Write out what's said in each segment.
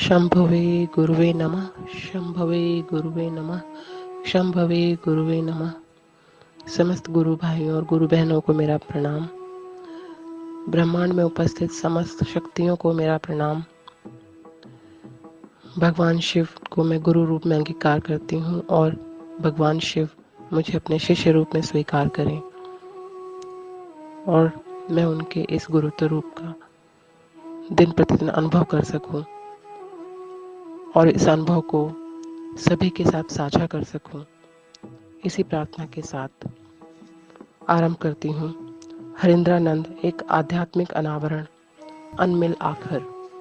शंभवे गुरुवे नमः। शंभवे गुरुवे नमः। शंभवे गुरुवे नमः। समस्त गुरु भाइयों और गुरु बहनों को मेरा प्रणाम। ब्रह्मांड में उपस्थित समस्त शक्तियों को मेरा प्रणाम। भगवान शिव को मैं गुरु रूप में अंगीकार करती हूँ और भगवान शिव मुझे अपने शिष्य रूप में स्वीकार करें और मैं उनके इस गुरुत्व रूप का दिन प्रतिदिन अनुभव कर सकूं और इस अनुभव को सभी के साथ साझा कर सकूं। इसी प्रार्थना के साथ आरंभ करती हूँ। हरिंद्रानंद एक आध्यात्मिक अनावरण, अनमिल आखर,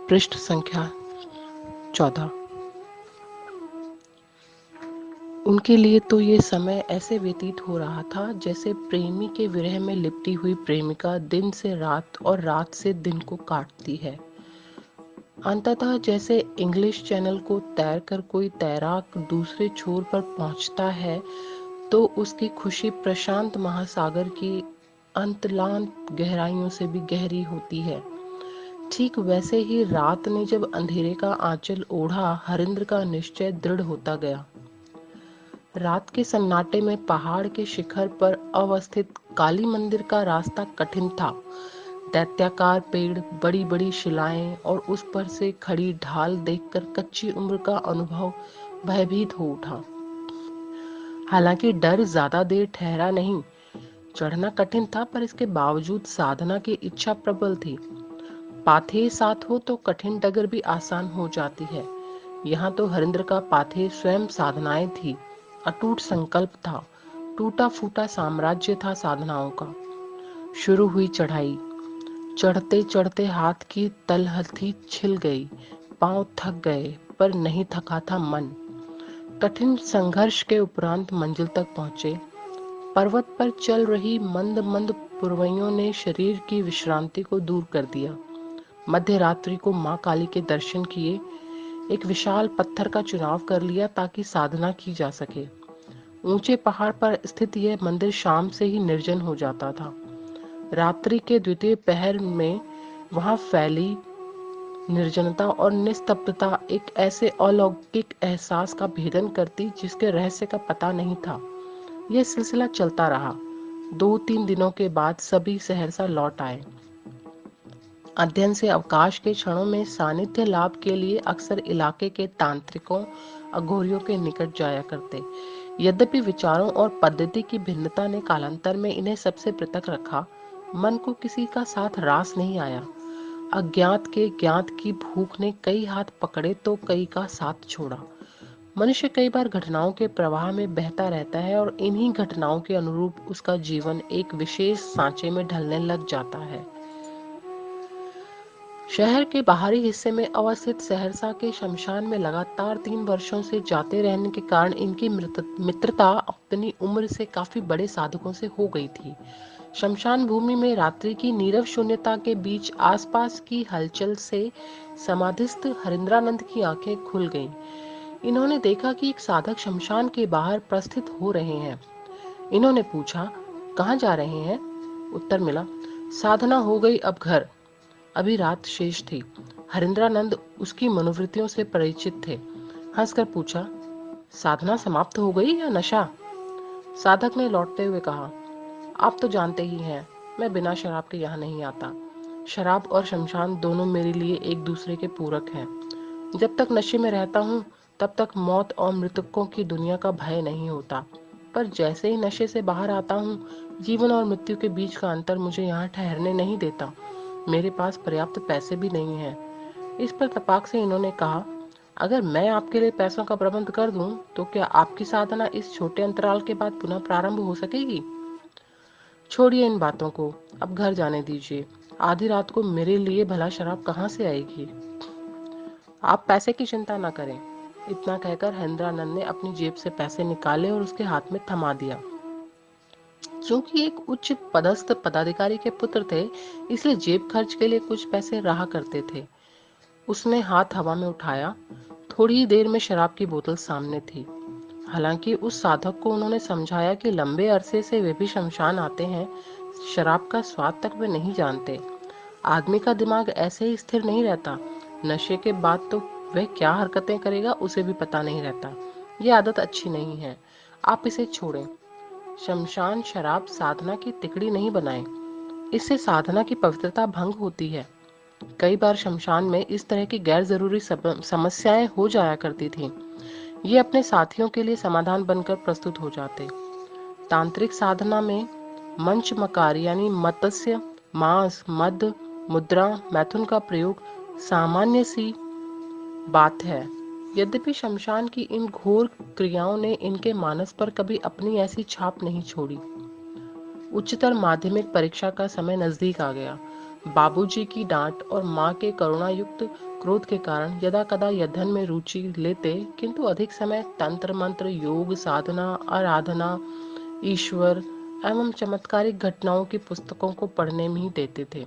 पृष्ठ संख्या 14। उनके लिए तो ये समय ऐसे व्यतीत हो रहा था जैसे प्रेमी के विरह में लिपटी हुई प्रेमिका दिन से रात और रात से दिन को काटती है। अंततः जैसे इंग्लिश चैनल को तैरकर कोई तैराक दूसरे छोर पर पहुंचता है तो उसकी खुशी प्रशांत महासागर की अंतलांत गहराइयों से भी गहरी होती है। ठीक वैसे ही रात ने जब अंधेरे का आंचल ओढ़ा, हरिंद्र का निश्चय दृढ़ होता गया। रात के सन्नाटे में पहाड़ के शिखर पर अवस्थित काली मंदिर का रास्ता कठिन था। दैत्याकार पेड़, बड़ी बड़ी शिलाएं और उस पर से खड़ी ढाल देखकर कच्ची उम्र का अनुभव भयभीत हो उठा। हालांकि डर ज्यादा देर ठहरा नहीं। चढ़ना कठिन था पर इसके बावजूद साधना की इच्छा प्रबल थी। पाथे साथ हो तो कठिन डगर भी आसान हो जाती है। यहाँ तो हरिंद्र का पाथे स्वयं साधनाएं थी। अटूट संकल्प था, टूटा फूटा साम्राज्य था साधनाओं का। शुरू हुई चढ़ाई। चढ़ते चढ़ते हाथ की तलहथी छिल गई, पांव थक गए, पर नहीं थका था मन। कठिन संघर्ष के उपरांत मंजिल तक पहुंचे। पर्वत पर चल रही मंद मंद पुरवैयों ने शरीर की विश्रांति को दूर कर दिया। मध्य रात्रि को मां काली के दर्शन किए। एक विशाल पत्थर का चुनाव कर लिया ताकि साधना की जा सके। ऊंचे पहाड़ पर स्थित यह मंदिर शाम से ही निर्जन हो जाता था। रात्रि के द्वितीय पहर में वहां फैली निर्जनता और निस्तब्धता एक ऐसे अलौकिक एहसास का भेदन करती जिसके रहस्य का पता नहीं था। यह सिलसिला चलता रहा। 2-3 दिनों के बाद सभी सहरसा लौट आए। अध्ययन से अवकाश के क्षणों में सानिध्य लाभ के लिए अक्सर इलाके के तांत्रिकों, अघोरियों के निकट जाया करते। यद्यपि विचारों और पद्धति की भिन्नता ने कालांतर में इन्हें सबसे पृथक रखा, मन को किसी का साथ रास नहीं आया। अज्ञात के ज्ञात की भूख ने कई हाथ पकड़े तो कई का साथ छोड़ा। मनुष्य कई बार घटनाओं के प्रवाह में बहता रहता है और इन्हीं घटनाओं के अनुरूप उसका जीवन एक विशेष सांचे में ढलने लग जाता है। शहर के बाहरी हिस्से में अवस्थित सहरसा के शमशान में लगातार 3 वर्षों से जाते रहने के कारण इनकी मित्रता अपनी उम्र से काफी बड़े साधकों से हो गई थी। शमशान भूमि में रात्रि की नीरव शून्यता के बीच आसपास की हलचल से समाधिस्थ हरिंद्रानंद की आंखें खुल गईं। इन्होंने देखा कि एक साधक शमशान के बाहर प्रस्थित हो रहे हैं। इन्होंने पूछा, कहाँ जा रहे हैं? उत्तर मिला, साधना हो गई, अब घर। अभी रात शेष थी। हरिंद्रानंद उसकी मनोवृत्तियों से परिचित थे। हंसकर पूछा, साधना समाप्त हो गई या नशा? साधक ने लौटते हुए कहा, आप तो जानते ही हैं, मैं बिना शराब के यहाँ नहीं आता। शराब और शमशान दोनों मेरे लिए एक दूसरे के पूरक हैं। जब तक नशे में रहता हूँ तब तक मौत और मृतकों की दुनिया का भय नहीं होता, पर जैसे ही नशे से बाहर आता हूँ, जीवन और मृत्यु के बीच का अंतर मुझे यहाँ ठहरने नहीं देता। मेरे पास पर्याप्त पैसे भी नहीं हैं। इस पर तपाक से इन्होंने कहा, अगर मैं आपके लिए पैसों का प्रबंध कर दूं, तो क्या आपकी साधना इस छोटे अंतराल के बाद पुनः प्रारंभ हो सकेगी? छोड़िए इन बातों को, अब घर जाने दीजिए। आधी रात को मेरे लिए भला शराब कहाँ से आएगी? आप पैसे की चिंता न करें। इतना कहकर हरिंद्रानंद ने अपनी जेब से पैसे निकाले और उसके हाथ में थमा दिया। क्योंकि एक उच्च पदस्थ पदाधिकारी के पुत्र थे, इसलिए जेब खर्च के लिए कुछ पैसे रहा करते थे। उसने हाथ हवा में उठाया। थोड़ी ही देर में शराब की बोतल सामने थी। हालांकि उस साधक को उन्होंने समझाया कि लंबे अरसे से वे भी शमशान आते हैं, शराब का स्वाद तक वे नहीं जानते। आदमी का दिमाग ऐसे ही स्थिर नहीं रहता। नशे के बाद तो वह क्या हरकतें करेगा उसे भी पता नहीं रहता। ये आदत अच्छी नहीं है, आप इसे छोड़ें। शमशान शराब साधना की तिकड़ी नहीं बनाएं, इससे साधना की पवित्रता भंग होती है। कई बार शमशान में इस तरह की गैर जरूरी समस्याएं हो जाया करती थीं। ये अपने साथियों के लिए समाधान बनकर प्रस्तुत हो जाते। तांत्रिक साधना में मंच मकार यानी मत्स्य, मांस, मद, मुद्रा, मैथुन का प्रयोग सामान्य सी बात है। यद्यपि शमशान की इन घोर क्रियाओं ने इनके मानस पर कभी अपनी ऐसी छाप नहीं छोड़ी। उच्चतर माध्यमिक परीक्षा का समय नजदीक आ गया। बाबूजी की डांट और माँ के करुणायुक्त क्रोध के कारण यदा कदा यधन में रुचि लेते, किंतु अधिक समय तंत्र मंत्र, योग साधना, आराधना, ईश्वर एवं चमत्कारिक घटनाओं की पुस्तकों को पढ़ने में ही देते थे।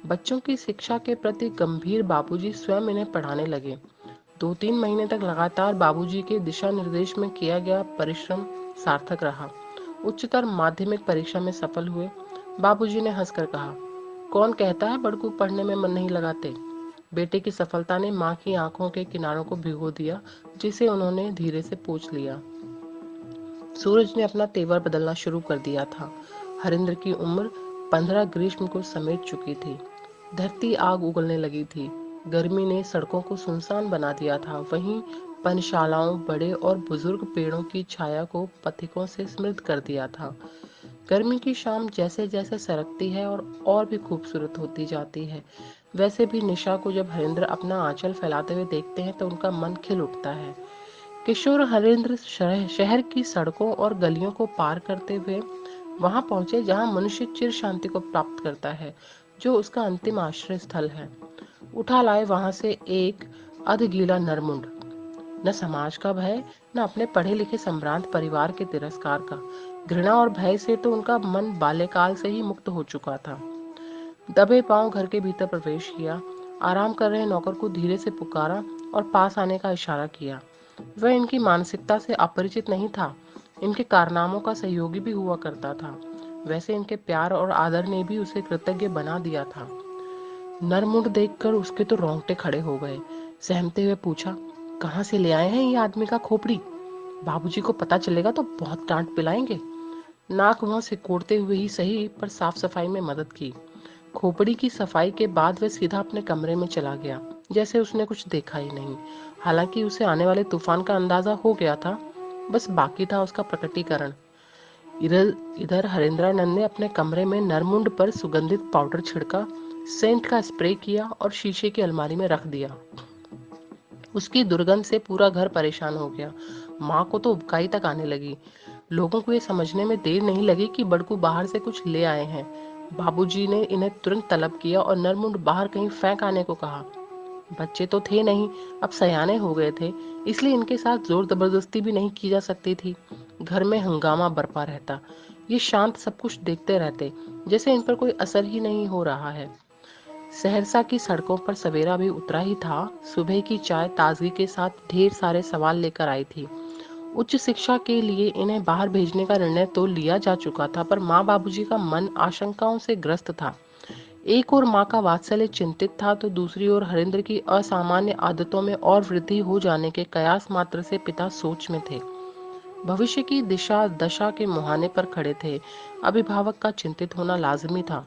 बच्चों की शिक्षा के प्रति गंभीर बाबूजी स्वयं इन्हें पढ़ाने लगे। 2-3 महीने तक लगातार बाबूजी के दिशा निर्देश में किया गया परिश्रम सार्थक रहा। उच्चतर माध्यमिक परीक्षा में सफल हुए। बाबूजी ने हंसकर कहा, कौन कहता है बड़कू पढ़ने में मन नहीं लगाते। बेटे की सफलता ने माँ की आंखों के किनारों को भिगो दिया, जिसे उन्होंने धीरे से पोंछ लिया। सूरज ने अपना तेवर बदलना शुरू कर दिया था। हरिंद्र की उम्र 15 ग्रीष्म को समेट चुकी थी। धरती आग उगलने लगी थी। गर्मी ने सड़कों को सुनसान बना दिया था। वहीं पनशालाओं, बड़े और बुजुर्ग पेड़ों की छाया को पथिकों से स्मृत कर दिया था। गर्मी की शाम जैसे जैसे सरकती है और भी खूबसूरत होती जाती है, वैसे भी निशा को जब हरिंद्र अपना आंचल फैलाते हुए देखते हैं तो उनका मन खिल उठता है। किशोर हरेंद्र शहर की सड़कों और गलियों को पार करते हुए वहां पहुंचे जहां मनुष्य चिर शांति को प्राप्त करता है, जो उसका अंतिम आश्रय स्थल है। उठा लाए वहां से एक अधगीला नरमुंड। न समाज का भय, न अपने पढ़े लिखे संभ्रांत परिवार के तिरस्कार का। घृणा और भय से तो उनका मन बाल्यकाल से ही मुक्त हो चुका था। दबे पांव घर के भीतर प्रवेश किया। आराम कर रहे नौकर को धीरे से पुकारा और पास आने का इशारा किया। वह इनकी मानसिकता से अपरिचित नहीं था, इनके कारनामों का सहयोगी भी हुआ करता था। वैसे इनके प्यार और आदर ने भी उसे कृतज्ञ बना दिया था। नरमुंड देखकर उसके तो रोंगटे खड़े हो गए। सहमते हुए पूछा, कहाँ से ले आए हैं ये आदमी का खोपड़ी? बाबूजी को पता चलेगा तो बहुत डांट पिलाएंगे। नाक मुंह सिकोड़ते हुए ही सही, पर साफ सफाई में मदद की। खोपड़ी की सफाई के बाद वह सीधा अपने कमरे में चला गया, जैसे उसने कुछ देखा ही नहीं। हालांकि उसे आने वाले तूफान का अंदाजा हो गया था, बस बाकी था उसका प्रकटीकरण। इधर इधर हरेंद्रानंद ने अपने कमरे में नरमुंड पर सुगंधित पाउडर छिड़का, सेंट का स्प्रे किया और शीशे की अलमारी में रख दिया। उसकी दुर्गंध से पूरा घर परेशान हो गया। माँ को तो उबकाई तक आने लगी। लोगों को ये समझने में देर नहीं लगी कि बड़कू बाहर से कुछ ले आए हैं। बाबूजी ने इन्हें तुरंत तलब किया और नरमुंड बाहर कहीं फेंक आने को कहा। बच्चे तो थे नहीं, अब सयाने हो गए थे, इसलिए इनके साथ जोर जबरदस्ती भी नहीं की जा सकती थी। घर में हंगामा बरपा रहता। ये शांत सब कुछ देखते रहते, जैसे इन पर कोई असर ही नहीं हो रहा है। सहरसा की सड़कों पर सवेरा भी उतरा ही था। सुबह की चाय ताजगी के साथ ढेर सारे सवाल लेकर आई थी। उच्च शिक्षा के लिए इन्हें बाहर भेजने का निर्णय तो लिया जा चुका था, पर माँ बाबूजी का मन आशंकाओं से ग्रस्त था। एक ओर माँ का वात्सल्य चिंतित था, तो दूसरी ओर हरिंद्र की असामान्य आदतों में और वृद्धि हो जाने के कयास मात्र से पिता सोच में थे। भविष्य की दिशा दशा के मुहाने पर खड़े थे। अभिभावक का चिंतित होना लाजमी था।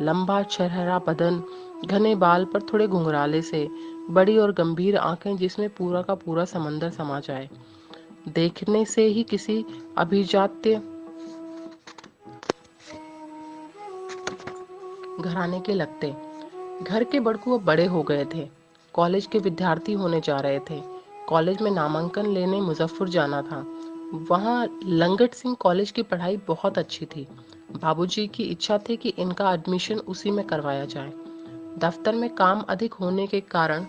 लंबा छरहरा बदन, घने बाल पर थोड़े घुंघराले से, बड़ी और गंभीर आंखें जिसमें पूरा का पूरा समंदर समा जाए। देखने से ही किसी अभिजात्य घराने के लगते। घर के बड़कू अब बड़े हो गए थे, कॉलेज के विद्यार्थी होने जा रहे थे। कॉलेज में नामांकन लेने मुजफ्फर जाना था। वहाँ लंगट सिंह कॉलेज की पढ़ाई बहुत अच्छी थी। बाबूजी की इच्छा थी कि इनका एडमिशन उसी में करवाया जाए। दफ्तर में काम अधिक होने के कारण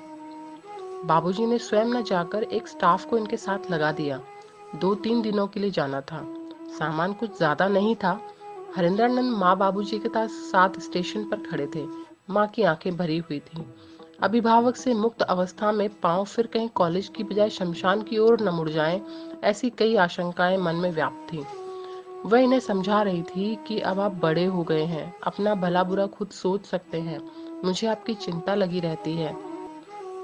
बाबूजी ने स्वयं न जाकर एक स्टाफ को इनके साथ लगा दिया। 2-3 दिनों के लिए जाना था। सामान कुछ ज्यादा नहीं था। हरेंद्रानंद माँ बाबूजी के साथ स्टेशन पर खड़े थे। माँ की आंखें भरी हुई थीं। अभिभावक से मुक्त अवस्था में पांव फिर कहीं कॉलेज की बजाय शमशान की ओर न मुड़ जाएं, ऐसी कई आशंकाएं मन में व्याप्त थीं। वह इन्हें समझा रही थी कि अब आप बड़े हो गए हैं, अपना भला बुरा खुद सोच सकते हैं। मुझे आपकी चिंता लगी रहती है।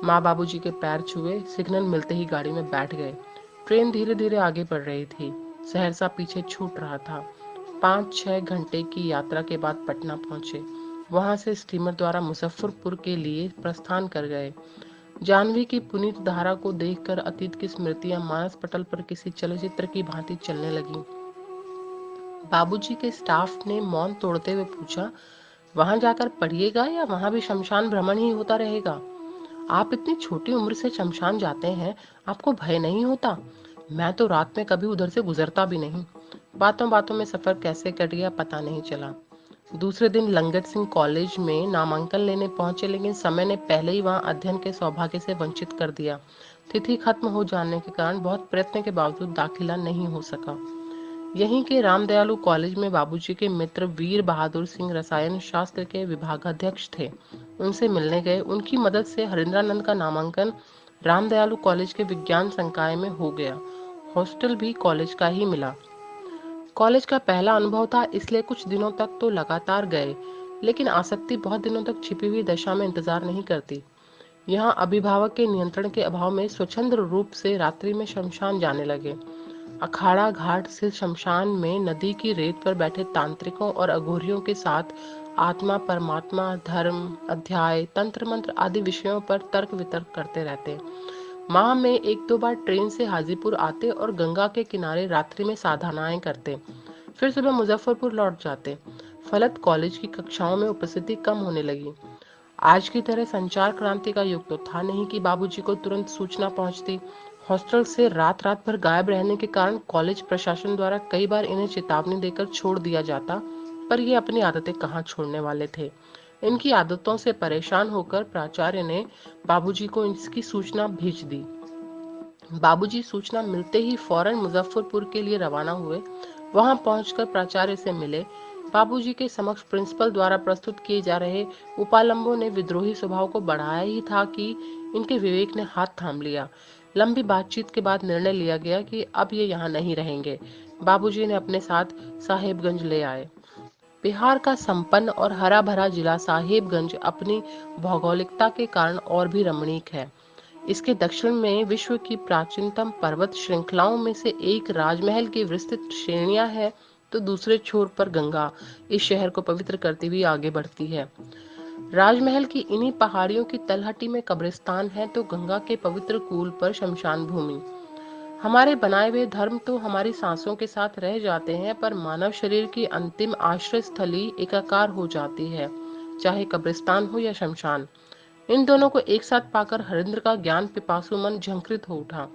माँ बाबूजी के पैर छुए, सिग्नल मिलते ही गाड़ी में बैठ गए। ट्रेन धीरे धीरे आगे बढ़ रही थी। सहरसा पीछे छूट रहा था। 5-6 घंटे की यात्रा के बाद पटना पहुंचे। वहां से स्टीमर द्वारा मुजफ्फरपुर के लिए प्रस्थान कर गए। जाह्नवी की पुनीत धारा को देखकर अतीत की स्मृतियां मानस पटल पर किसी चलचित्र की भांति चलने लगीं। बाबूजी के स्टाफ ने मौन तोड़ते हुए पूछा, वहां जाकर पढ़िएगा या वहां भी शमशान भ्रमण ही होता रहेगा? आप इतनी छोटी उम्र से शमशान जाते हैं, आपको भय नहीं होता? मैं तो रात में कभी उधर से गुजरता भी नहीं। बातों बातों में सफर कैसे कट गया पता नहीं चला। दूसरे दिन लंगट सिंह कॉलेज में नामांकन लेने पहुंचे, लेकिन समय ने पहले ही वहां अध्ययन के सौभाग्य से वंचित कर दिया। तिथि खत्म हो जाने के कारण बहुत प्रयत्न के बावजूद दाखिला नहीं हो सका। यहीं के रामदयालु कॉलेज में बाबूजी के मित्र वीर बहादुर सिंह रसायन शास्त्र के विभागाध्यक्ष थे। उनसे मिलने गए। उनकी मदद से हरिंद्रानंद का नामांकन रामदयालु कॉलेज के विज्ञान संकाय में हो गया। हॉस्टल भी कॉलेज का ही मिला। कॉलेज का पहला अनुभव था, इसलिए कुछ दिनों तक तो लगातार गए, लेकिन आसक्ति बहुत दिनों तक छिपी हुई दशा में इंतजार नहीं करती। यहाँ अभिभावक के नियंत्रण के अभाव में स्वच्छंद रूप से रात्रि में शमशान जाने लगे। अखाड़ा घाट से शमशान में नदी की रेत पर बैठे तांत्रिकों और अघोरियों के साथ आत्मा, परमात्मा, धर्म, अध्याय, तंत्र मंत्र आदि विषयों पर तर्क वितर्क करते रहते। माह में 1-2 बार ट्रेन से हाजीपुर आते और गंगा के किनारे रात्रि में साधनाएं करते, फिर सुबह मुजफ्फरपुर लौट जाते। फलत कॉलेज की कक्षाओं में उपस्थिति कम होने लगी। आज की तरह संचार क्रांति का युग तो था नहीं कि बाबूजी को तुरंत सूचना पहुंचती। हॉस्टल से रात रात भर गायब रहने के कारण कॉलेज प्रशासन द्वारा कई बार इन्हें चेतावनी देकर छोड़ दिया जाता, पर ये अपनी आदतें कहाँ छोड़ने वाले थे। इनकी आदतों से परेशान होकर प्राचार्य ने बाबूजी को इसकी सूचना भेज दी। बाबूजी सूचना मिलते ही फौरन मुजफ्फरपुर के लिए रवाना हुए। वहां पहुंचकर प्राचार्य से मिले। बाबूजी के समक्ष प्रिंसिपल द्वारा प्रस्तुत किए जा रहे उपालंबों ने विद्रोही स्वभाव को बढ़ाया ही था कि इनके विवेक ने हाथ थाम लिया। लंबी बातचीत के बाद निर्णय लिया गया कि अब ये यहाँ नहीं रहेंगे। बाबूजी ने अपने साथ साहेबगंज ले आए। बिहार का संपन्न और हरा भरा जिला साहेबगंज अपनी भौगोलिकता के कारण और भी रमणीक है। इसके दक्षिण में विश्व की प्राचीनतम पर्वत श्रृंखलाओं में से एक राजमहल की विस्तृत श्रेणियां है, तो दूसरे छोर पर गंगा इस शहर को पवित्र करती हुई आगे बढ़ती है। राजमहल की इन्हीं पहाड़ियों की तलहटी में कब्रिस्तान है, तो गंगा के पवित्र कूल पर शमशान भूमि। हमारे बनाए हुए धर्म तो हमारी सांसों के साथ रह जाते हैं, पर मानव शरीर की अंतिम आश्रय स्थली एकाकार हो जाती है, चाहे कब्रिस्तान हो या शमशान। इन दोनों को एक साथ पाकर हरिंद्र का ज्ञान पिपासु मन झंकृत हो उठा।